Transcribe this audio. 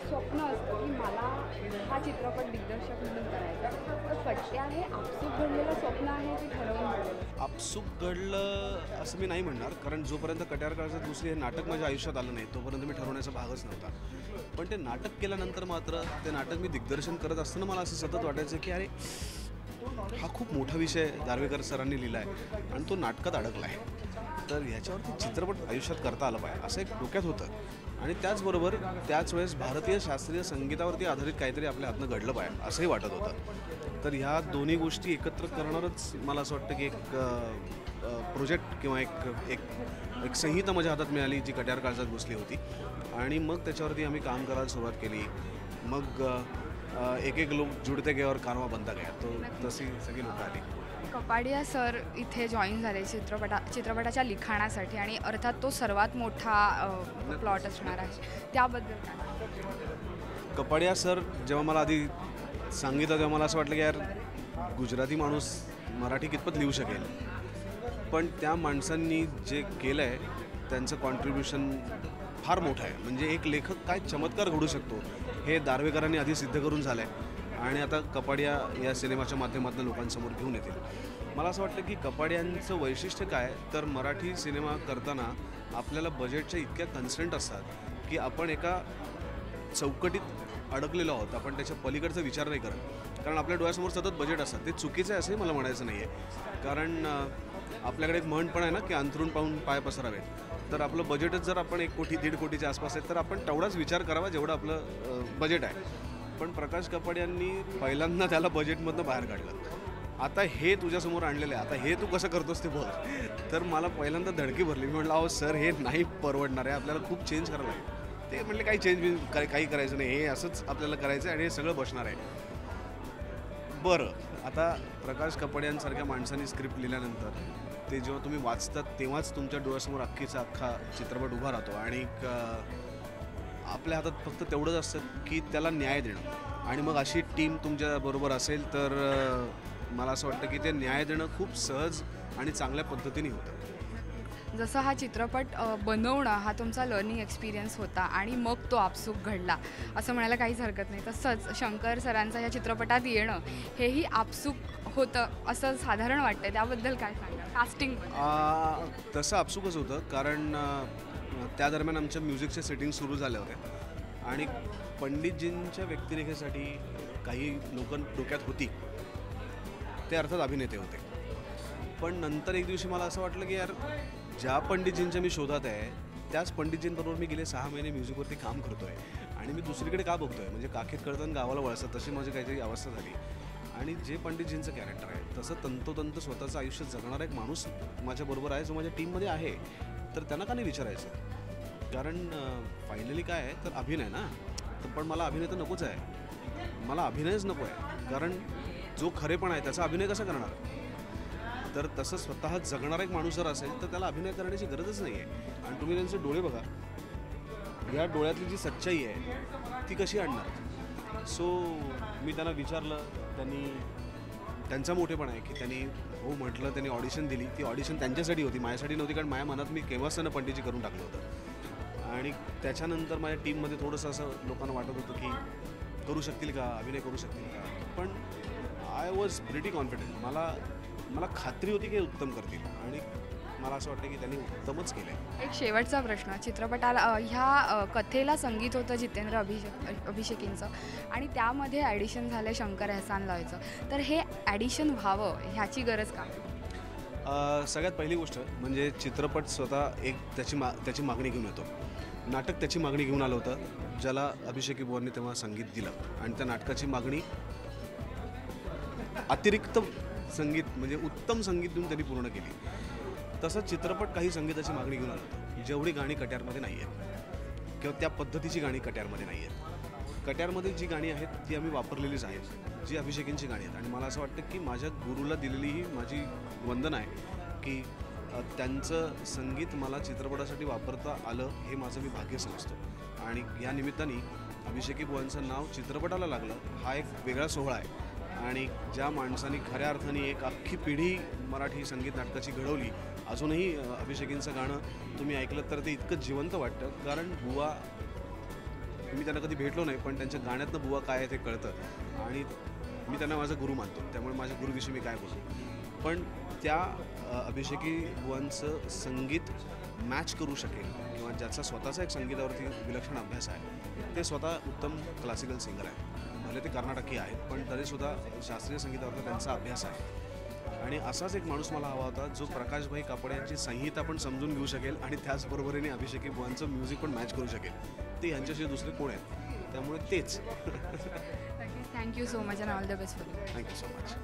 स्वप्न असतं की मला हा चित्रपट दिग्दर्शक म्हणून करायचा. तर पट्ट्या हे आपसूक घडलेलं स्वप्न आहे की ठरवून घडलेलं? आपसूक घडलं असं मी नाही म्हणणार, कारण जोपर्यंत कट्यार काळजात घुसली हे नाटक माझ्या आयुष्यात आलं नाही तोपर्यंत मी ठरवण्याचा भागच नव्हता. पण ते नाटक केल्यानंतर मात्र ते नाटक मी दिग्दर्शन करत असताना मला असं सतत वाटायचं की अरे हा खूप मोठा विषय दार्वेकर सरांनी लिहिला आहे आणि तो नाटकात अडकला आहे, तर ह्याच्यावरती चित्रपट आयुष्यात करता आलं पाहिजे असं एक डोक्यात होतं. आणि त्याचबरोबर त्याच वेळेस भारतीय शास्त्रीय संगीतावरती आधारित काहीतरी आपल्या हातनं घडलं पाहिजे असंही वाटत होतं. तर ह्या दोन्ही गोष्टी एकत्र करणारच मला असं वाटतं की एक प्रोजेक्ट किंवा एक एक एक संहिता माझ्या हातात मिळाली जी कट्यार काळजात बसली होती. आणि मग त्याच्यावरती आम्ही काम करायला सुरुवात केली. मग एक एक लोक जुडते गए और कारवा बनता गया, तो तशी सगळी लोकं आली. कपाडिया सर इथे जॉईन झाले चित्रपटाच्या लिखाणासाठी आणि अर्थात तो सर्वात मोठा प्लॉट असणार आहे, त्याबद्दल काय? कपाडिया सर जेव्हा मला आधी सांगितलं तेव्हा मला असं वाटलं की यार गुजराती माणूस मराठी कितपत लिहू शकेल, पण त्या माणसांनी जे केलं आहे त्यांचं कॉन्ट्रीब्युशन फार मोठं आहे. म्हणजे एक लेखक काय चमत्कार घडू शकतो हे दार्वेकरांनी आधी सिद्ध करून झालं आहे आणि आता कपाडिया या सिनेमाच्या माध्यमातून लोकांसमोर घेऊन येतील. मला असं वाटतं की कपाडियांचं वैशिष्ट्य काय, तर मराठी सिनेमा करताना आपल्याला बजेटच्या इतक्या कन्स्टंट असतात की आपण एका चौकटीत अडकलेलो आहोत, आपण त्याच्या पलीकडचा विचार नाही करत. कारण आपल्या डोळ्यासमोर सतत बजेट असतात, ते चुकीचं आहे असंही मला म्हणायचं नाही आहे. कारण आपल्याकडे एक म्हण पण आहे ना की अंथरूण पाहून पाय पसरावेत. तर आपलं बजेटच जर आपण 1 कोटी 1.5 कोटीच्या आसपास आहे तर आपण तेवढाच विचार करावा जेवढं आपलं बजेट आहे. पण प्रकाश कपाड यांनी पहिल्यांदा त्याला बजेटमधनं बाहेर काढलं. आता हे तुझ्यासमोर आणलेलं आहे, आता हे तू कसं करतोस ते बोल. तर मला पहिल्यांदा धडकी भरली. मी म्हटलं अहो सर हे नाही परवडणार आहे, आपल्याला खूप चेंज करावं लागेल. ते म्हटले काही चेंज काही करायचं नाही, हे असंच आपल्याला करायचं आहे आणि हे सगळं बसणार आहे. बरं, आता प्रकाश कपाड यांसारख्या माणसांनी स्क्रिप्ट लिहिल्यानंतर ते जेव्हा तुम्ही वाचतात तेव्हाच तुमच्या डोळ्यासमोर अख्खीचा अख्खा चित्रपट उभा राहतो आणि आपल्या हातात फक्त तेवढंच असतं की त्याला न्याय देणं. आणि मग अशी टीम तुमच्याबरोबर असेल तर मला असं वाटतं की ते न्याय देणं खूप सहज आणि चांगल्या पद्धतीने होतं. जसं हा चित्रपट बनवणं हा तुमचा लर्निंग एक्सपिरियन्स होता आणि मग तो आपसूक घडला असं म्हणायला काहीच हरकत नाही. तसंच शंकर सरांचं या चित्रपटात येणं हेही आपसूक होतं असं साधारण वाटतं, त्याबद्दल काय सांगा? कास्टिंग तसं आपसूकच होतं, कारण त्या दरम्यान आमच्या म्युझिकच्या सेटिंग सुरू झाल्या होत्या आणि पंडितजींच्या व्यक्तिरेखेसाठी काही लोक डोक्यात होती, ते अर्थात अभिनेते होते. पण नंतर एक दिवशी मला असं वाटलं की यार ज्या पंडितजींच्या मी शोधात आहे त्याच पंडितजींबरोबर मी गेले 6 महिने म्युझिकवरती काम करतो आहे आणि मी दुसरीकडे का बघतो आहे, म्हणजे काखेत कळताना गावाला वळसत तशी माझी काहीतरी अवस्था झाली. आणि जे पंडितजींचं कॅरेक्टर आहे तसं तंतोतंत स्वतःचं आयुष्य जगणारा एक माणूस माझ्याबरोबर आहे जो माझ्या टीममध्ये आहे, तर त्यांना का नाही विचारायचं? कारण फायनली काय आहे तर अभिनय ना, तर पण मला अभिनय तर नकोच आहे, मला अभिनयच नको आहे. कारण जो खरेपण आहे त्याचा अभिनय कसा करणार? तर तसं स्वतः जगणारा एक माणूस जर असेल तर त्याला अभिनय करण्याची गरजच नाही आहे. आणि तुम्ही त्यांचे डोळे बघा, या डोळ्यातली जी सच्चाई आहे ती कशी आणणार? सो मी त्यांना विचारलं, त्यांचा मोठेपण आहे की त्यांनी हो म्हटलं, त्यांनी ऑडिशन दिली. ती ऑडिशन त्यांच्यासाठी होती, माझ्यासाठी नव्हती, कारण माझ्या मनात मी केव्हाच त्यांना पंडितजी करून टाकलं होतं. आणि त्याच्यानंतर माझ्या टीममध्ये थोडंसं असं लोकांना वाटत होतं की करू शकतील का, अभिनय करू शकतील का. पण आय वॉज प्रिटी कॉन्फिडंट. मला खात्री होती की उत्तम करतील आणि मला असं वाटतं की त्यांनी उत्तमच केलं आहे. एक शेवटचा प्रश्न, चित्रपटाला ह्या कथेला संगीत होतं जितेंद्र अभिषेकींचं आणि त्यामध्ये ॲडिशन झालं शंकर एहसान लॉयचं, तर हे ॲडिशन व्हावं ह्याची गरज का? सगळ्यात पहिली गोष्ट म्हणजे चित्रपट स्वतः एक त्याची मागणी घेऊन येतो. नाटक त्याची मागणी घेऊन आलं होतं, ज्याला अभिषेकी बुवांनी तेव्हा संगीत दिलं आणि त्या नाटकाची मागणी अतिरिक्त संगीत म्हणजे उत्तम संगीत देऊन त्यांनी पूर्ण केली. तसंच चित्रपट काही संगीताची मागणी घेऊन आलं होतं. जेवढी गाणी कट्यारमध्ये नाही आहेत किंवा त्या पद्धतीची गाणी कट्यारमध्ये नाही आहेत. कट्यारमध्ये जी गाणी आहेत ती आम्ही वापरलेलीच आहेत, जी अभिषेकींची गाणी आहेत. आणि मला असं वाटतं की माझ्या गुरुला दिलेली ही माझी वंदन आहे की त्यांचं संगीत मला चित्रपटासाठी वापरता आलं, हे माझं मी भाग्य समजतो. आणि या निमित्ताने अभिषेकी बुवांचं नाव चित्रपटाला लागलं हा एक वेगळा सोहळा आहे. आणि ज्या माणसांनी खऱ्या अर्थाने एक अख्खी पिढी मराठी संगीत नाटकाची घडवली, अजूनही अभिषेकींचं गाणं तुम्ही ऐकलं तर ते इतकं जिवंत वाटतं. कारण बुवा मी त्यांना कधी भेटलो नाही, पण त्यांच्या गाण्यातनं बुवा काय आहे ते कळतं आणि मी त्यांना माझा गुरु मानतो. त्यामुळे माझ्या गुरुदिवशी मी काय बोलू. पण त्या अभिषेकी बुवांचं संगीत मॅच करू शकेल किंवा ज्याचा स्वतःचा एक संगीतावरती विलक्षण अभ्यास आहे, ते स्वतः उत्तम क्लासिकल सिंगर आहे. भले ते कर्नाटकी आहेत, पण तरीसुद्धा शास्त्रीय संगीतावरती त्यांचा अभ्यास आहे. आणि असाच एक माणूस मला हवा होता, जो प्रकाशभाई कापड यांची संहिता पण समजून घेऊ शकेल आणि त्याचबरोबरीने अभिषेकी बुवांचं म्युझिक पण मॅच करू शकेल. ते यांच्याशी दुसरे कोण आहेत, त्यामुळे तेच. Thank you so much and all the best for you. Thank you so much.